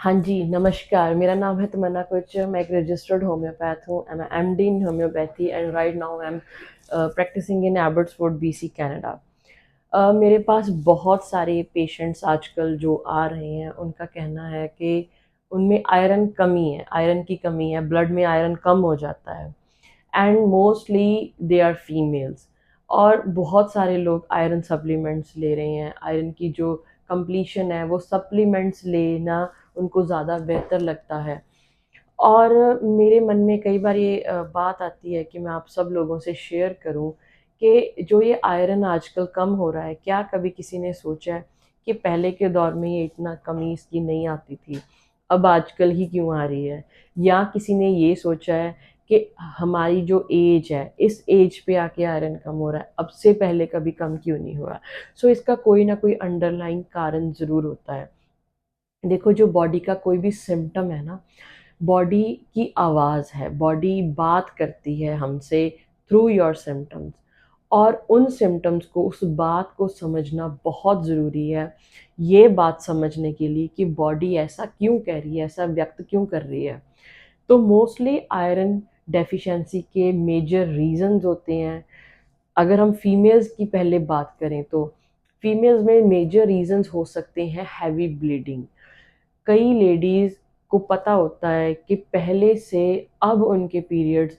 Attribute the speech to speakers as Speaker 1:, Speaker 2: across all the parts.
Speaker 1: हाँ जी, नमस्कार। मेरा नाम है तमन्ना कोचर, मैं एक रजिस्टर्ड होम्योपैथ हूँ। I am MD in homeopathy and right now I am practising in Abbotsford, BC, Canada. मेरे पास बहुत सारे पेशेंट्स आजकल जो आ रहे हैं, उनका कहना है कि उनमें आयरन कमी है, आयरन की कमी है, ब्लड में आयरन कम हो जाता है and mostly they are females. और बहुत सारे लोग आयरन सप्लीमेंट्स ले रहे हैं। आयरन की जो कंप्लीशन है वो सप्लीमेंट्स लेना उनको ज़्यादा बेहतर लगता है। और मेरे मन में कई बार ये बात आती है कि मैं आप सब लोगों से शेयर करूं कि जो ये आयरन आजकल कम हो रहा है, क्या कभी किसी ने सोचा है कि पहले के दौर में ये इतना कमी इसकी नहीं आती थी, अब आजकल ही क्यों आ रही है? या किसी ने ये सोचा है कि हमारी जो एज है, इस एज पे आके आयरन कम हो रहा है, अब से पहले कभी कम क्यों नहीं हुआ? सो इसका कोई ना कोई अंडरलाइन कारण ज़रूर होता है। देखो, जो बॉडी का कोई भी सिम्पटम है ना, बॉडी की आवाज़ है, बॉडी बात करती है हमसे थ्रू योर सिम्पटम्स। और उन सिम्पटम्स को, उस बात को समझना बहुत ज़रूरी है, ये बात समझने के लिए कि बॉडी ऐसा क्यों कह रही है, ऐसा व्यक्त क्यों कर रही है। तो मोस्टली आयरन डेफिशिएंसी के मेजर रीज़न्स होते हैं। अगर हम फीमेल्स की पहले बात करें तो फीमेल्स में मेजर रीज़न्स हो सकते हैं हैवी ब्लीडिंग। कई लेडीज़ को पता होता है कि पहले से अब उनके पीरियड्स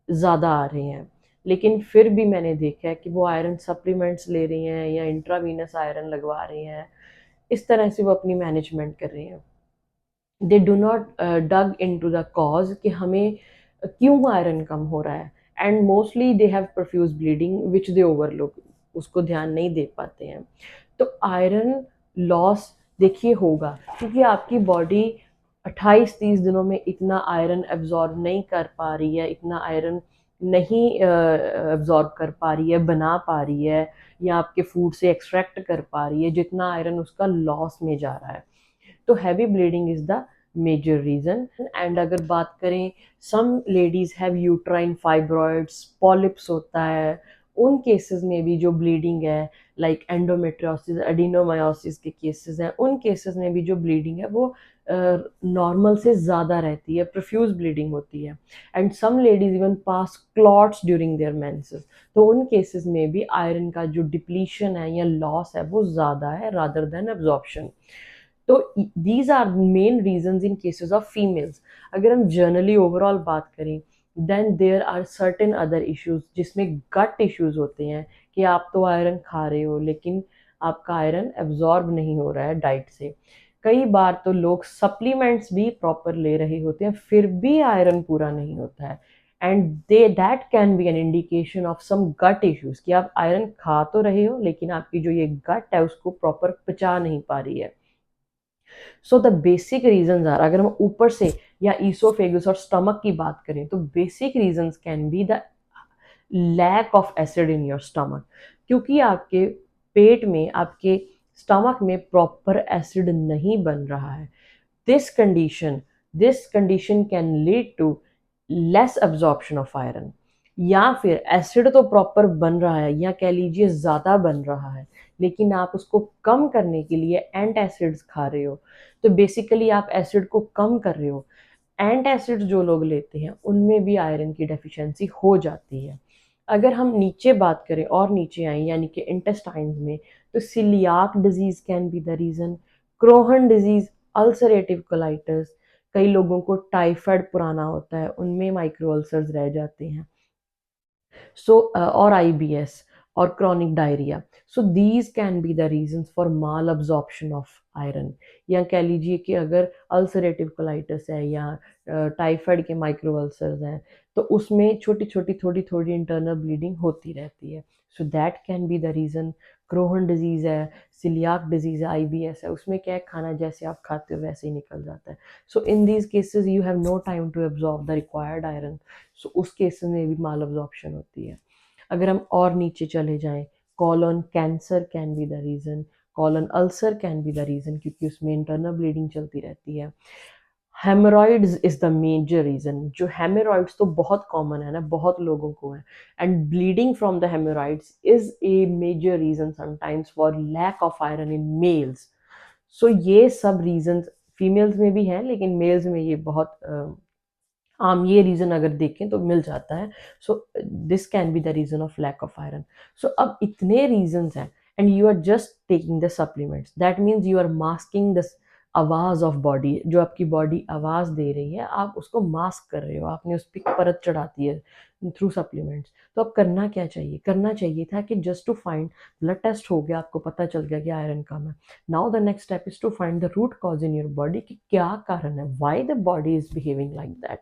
Speaker 1: ज़्यादा आ रहे हैं, लेकिन फिर भी मैंने देखा है कि वो आयरन सप्लीमेंट्स ले रही हैं या इंट्रावीनस आयरन लगवा रही हैं। इस तरह से वो अपनी मैनेजमेंट कर रही हैं। They do not dug into the cause कि हमें क्यों आयरन कम हो रहा है, and mostly they have profuse bleeding which they overlook, उसको ध्यान नहीं दे पाते हैं। तो आयरन लॉस देखिए होगा, क्योंकि आपकी बॉडी 28-30 दिनों में इतना आयरन एब्ज़ॉर्ब नहीं कर पा रही है, इतना आयरन नहीं एब्ज़ॉर्ब कर पा रही है, बना पा रही है, या आपके फूड से एक्सट्रैक्ट कर पा रही है, जितना आयरन उसका लॉस में जा रहा है। तो heavy bleeding is the major reason. And अगर बात करें, some ladies have uterine fibroids, polyps होता है, उन केसेस में भी जो ब्लीडिंग है, लाइक एंडोमेट्रियोसिस, एडिनोमायोसिस के केसेस हैं, उन केसेस में भी जो ब्लीडिंग है वो नॉर्मल से ज़्यादा रहती है, प्रोफ्यूज ब्लीडिंग होती है। And some ladies even pass clots during their menses. तो उन केसेस में भी आयरन का जो डिप्लीशन है या लॉस है वो ज़्यादा है रादर देन एब्जॉर्प्शन। तो these are main reasons in cases of females. अगर हम जनरली ओवरऑल बात करें, then there are certain other issues जिसमें गट इश्यूज होते हैं कि आप तो आयरन खा रहे हो लेकिन आपका आयरन एब्जॉर्ब नहीं हो रहा है डाइट से। कई बार तो लोग सप्लीमेंट्स भी प्रॉपर ले रहे होते हैं, फिर भी आयरन पूरा नहीं होता है, and they that can be an indication of some gut issues कि आप आयरन खा तो रहे हो लेकिन आपकी जो ये गट है उसको प्रॉपर पचा नहीं पा रही है। So the basic reasons are, अगर हम ऊपर से या ईसोफेगस और स्टमक की बात करें, तो basic reasons can be the lack of acid in your stomach, क्योंकि आपके पेट में, आपके स्टमक में प्रॉपर एसिड नहीं बन रहा है। This condition this condition can lead to less absorption of iron. या फिर एसिड तो प्रॉपर बन रहा है, या कह लीजिए ज़्यादा बन रहा है, लेकिन आप उसको कम करने के लिए एंट एसिड्स खा रहे हो। तो बेसिकली आप एसिड को कम कर रहे हो। एंट एसिड्स जो लोग लेते हैं उनमें भी आयरन की डेफिशिएंसी हो जाती है। अगर हम नीचे बात करें और नीचे आए यानी कि इंटेस्टाइन्स में, तो celiac disease can be the reason, Crohn disease, ulcerative colitis, कई लोगों को टाइफाइड पुराना होता है, उनमें माइक्रो अल्सर्स रह जाते हैं। सो और आईबीएस और chronic diarrhea. So these can be the reasons for malabsorption of iron. या कह लीजिए कि अगर अल्सरेटिव कोलाइटिस है या टाइफाइड के माइक्रो अल्सर्स हैं, तो उसमें छोटी छोटी थोड़ी थोड़ी इंटरनल ब्लीडिंग होती रहती है। So that can be the reason. Crohn disease है, सिलियाक डिजीज़ है, आईबीएस है, उसमें क्या है, खाना जैसे आप खाते हो वैसे ही निकल जाता है। So in these cases you have no time to absorb the required iron. So उस केसेस में भी माल अब्जॉर्प्शन होती है। अगर हम और नीचे चले जाएं, colon cancer can be the reason, colon ulcer can be the reason, क्योंकि उसमें इंटरनल ब्लीडिंग चलती रहती है। Hemorrhoids is the major reason. जो हेमरॉइड्स तो बहुत कॉमन है ना, बहुत लोगों को है, and bleeding from the hemorrhoids is a major reason sometimes for lack of iron in males. So ये सब रीजंस फीमेल्स में भी है, लेकिन मेल्स में ये बहुत आम ये रीज़न अगर देखें तो मिल जाता है। So this can be the reason of lack of iron. So अब इतने रीज़न्स हैं and you are just taking the supplements, that means you are masking the आवाज़ ऑफ बॉडी। जो आपकी बॉडी आवाज़ दे रही है, आप उसको मास्क कर रहे हो, आपने उस पर परत चढ़ा दी है थ्रू सप्लीमेंट्स। तो अब करना क्या चाहिए? करना चाहिए था कि just to find, blood test हो गया, आपको पता चल गया कि आयरन कम है। Now the next step is to find the root cause in your body, कि क्या कारण है, why the body is behaving like that.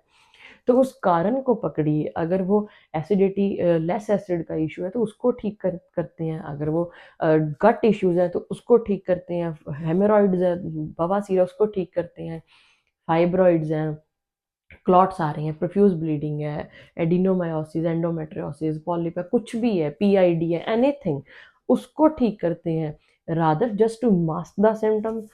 Speaker 1: तो उस कारण को पकड़िए। अगर वो एसिडिटी, लेस एसिड का इशू है तो उसको ठीक करते हैं। अगर वो गट इश्यूज है तो उसको ठीक करते हैं। हेमोरॉइड्स है, बवासीर है, उसको ठीक करते हैं। फाइब्रॉइड्स हैं, क्लॉट्स आ रही हैं, प्रोफ्यूज ब्लीडिंग है, एडिनोमायोसिस, एंडोमेट्रियोसिस, पॉलिप है, कुछ भी है, पीआईडी है, एनीथिंग, उसको ठीक करते हैं, rather just to mask the symptoms.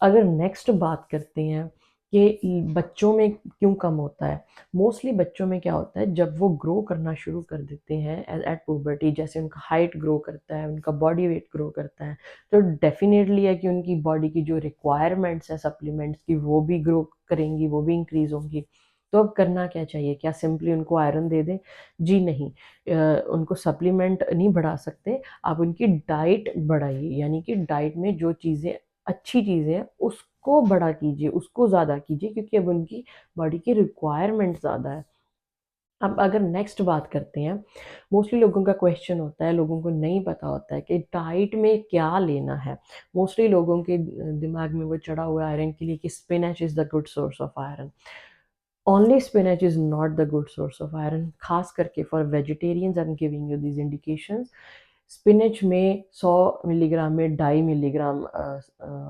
Speaker 1: अगर नेक्स्ट बात करते हैं कि बच्चों में क्यों कम होता है, मोस्टली बच्चों में क्या होता है, जब वो ग्रो करना शुरू कर देते हैं एट पुबर्टी, जैसे उनका हाइट ग्रो करता है, उनका बॉडी वेट ग्रो करता है, तो डेफिनेटली है कि उनकी बॉडी की जो रिक्वायरमेंट्स है सप्लीमेंट्स की, वो भी ग्रो करेंगी, वो भी इंक्रीज होंगी। तो अब करना क्या चाहिए? क्या सिंपली उनको आयरन दे दें? जी नहीं। उनको सप्लीमेंट नहीं बढ़ा सकते, आप उनकी डाइट बढ़ाइए, यानी कि डाइट में जो चीज़ें अच्छी चीज़ें हैं उसको बड़ा कीजिए, उसको ज़्यादा कीजिए, क्योंकि अब उनकी बॉडी की रिक्वायरमेंट ज़्यादा है। अब अगर नेक्स्ट बात करते हैं, मोस्टली लोगों का क्वेश्चन होता है, लोगों को नहीं पता होता है कि डाइट में क्या लेना है। मोस्टली लोगों के दिमाग में वो चढ़ा हुआ है आयरन के लिए कि spinach is the good source of iron. Only spinach is not the good source of iron, खास करके for vegetarians I am giving you these indications. Spinach में 100 मिलीग्राम में 2.5 मिलीग्राम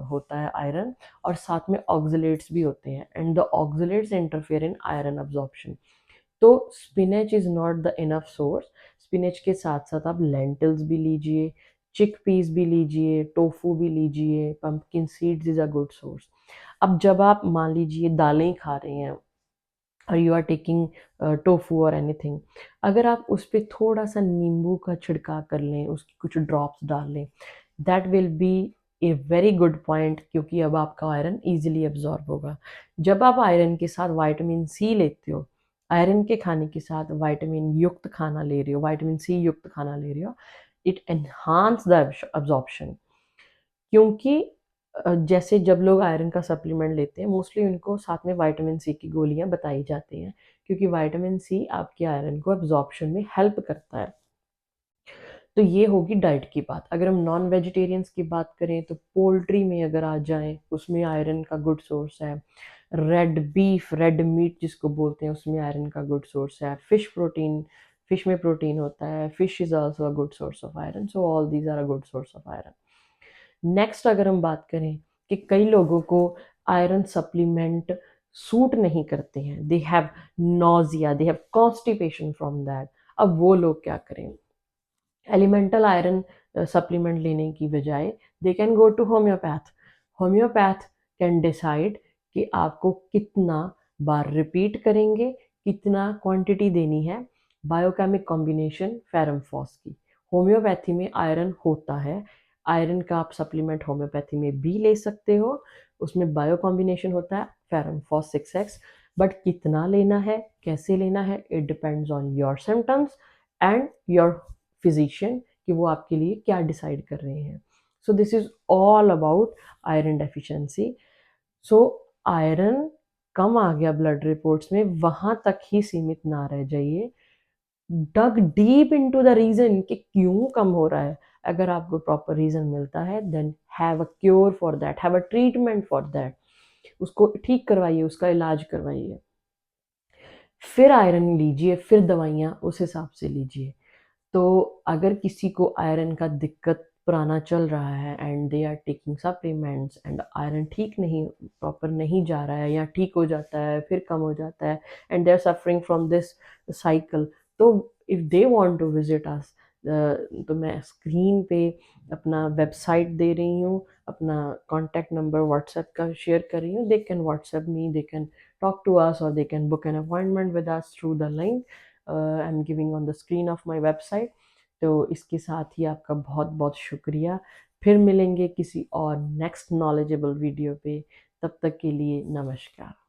Speaker 1: होता है आयरन, और साथ में ऑक्सलेट्स भी होते हैं, and the oxalates interfere in iron absorption. तो spinach is not the enough source. Spinach के साथ साथ आप लेंटिल्स भी लीजिए, चिक पीस भी लीजिए, टोफू भी लीजिए, pumpkin seeds is a good source. अब जब आप मान लीजिए दालें ही खा रहे हैं और यू आर टेकिंग टोफू और एनीथिंग, अगर आप उस पर थोड़ा सा नींबू का छिड़काव कर लें, उसकी कुछ ड्रॉप्स डाल लें, that will be a very good point, क्योंकि अब आपका आयरन ईजिली एब्जॉर्ब होगा। जब आप आयरन के साथ विटामिन सी लेते हो, आयरन के खाने के साथ विटामिन युक्त खाना ले रहे हो, विटामिन सी युक्त खाना ले रहे हो, इट एनहांस द एब्जॉर्प्शन। क्योंकि जैसे जब लोग आयरन का सप्लीमेंट लेते हैं, मोस्टली उनको साथ में विटामिन सी की गोलियां बताई जाती हैं, क्योंकि विटामिन सी आपके आयरन को एब्जॉर्प्शन में हेल्प करता है। तो ये होगी डाइट की बात। अगर हम नॉन वेजिटेरियंस की बात करें तो पोल्ट्री में अगर आ जाएं, उसमें आयरन का गुड सोर्स है। रेड बीफ, रेड मीट जिसको बोलते हैं, उसमें आयरन का गुड सोर्स है। फिश प्रोटीन, फिश में प्रोटीन होता है, fish is also a good source of iron, so all these are a good source of iron. Next अगर हम बात करें कि कई लोगों को आयरन सप्लीमेंट सूट नहीं करते हैं, they have nausea, they have constipation from that. अब वो लोग क्या करें? एलिमेंटल आयरन सप्लीमेंट लेने की बजाय they can go to homeopath. Homeopath can decide कि आपको कितना बार रिपीट करेंगे, कितना क्वांटिटी देनी है। बायोकेमिक कॉम्बिनेशन फेरम फॉस की, होम्योपैथी में आयरन होता है। आयरन का आप सप्लीमेंट होम्योपैथी में भी ले सकते हो, उसमें बायो कॉम्बिनेशन होता है फेरम फॉस 6x। बट कितना लेना है, कैसे लेना है, it depends on your symptoms and your physician, कि वो आपके लिए क्या डिसाइड कर रहे हैं। So this is all about iron deficiency. So iron कम आ गया ब्लड रिपोर्ट्स में, वहां तक ही सीमित ना रह जाइए। डग डीप इनटू द रीजन कि क्यों कम हो रहा है। अगर आपको प्रॉपर रीजन मिलता है, then have a cure for that, have a treatment for that. उसको ठीक करवाइए, उसका इलाज करवाइए, फिर आयरन लीजिए, फिर दवाइयाँ उस हिसाब से लीजिए। तो अगर किसी को आयरन का दिक्कत पुराना चल रहा है and they are taking supplements and iron ठीक नहीं, प्रॉपर नहीं जा रहा है, या ठीक हो जाता है फिर कम हो जाता है, and they are suffering from this cycle, तो if they want to visit us, तो मैं स्क्रीन पे अपना वेबसाइट दे रही हूँ, अपना कॉन्टैक्ट नंबर व्हाट्सएप का शेयर कर रही हूँ। They can WhatsApp me, they can talk to us, or they can book an appointment with us through the link I'm giving on the screen of my website। तो इसके साथ ही आपका बहुत बहुत शुक्रिया। फिर मिलेंगे किसी और नेक्स्ट नॉलेजेबल वीडियो पे। तब तक के लिए नमस्कार।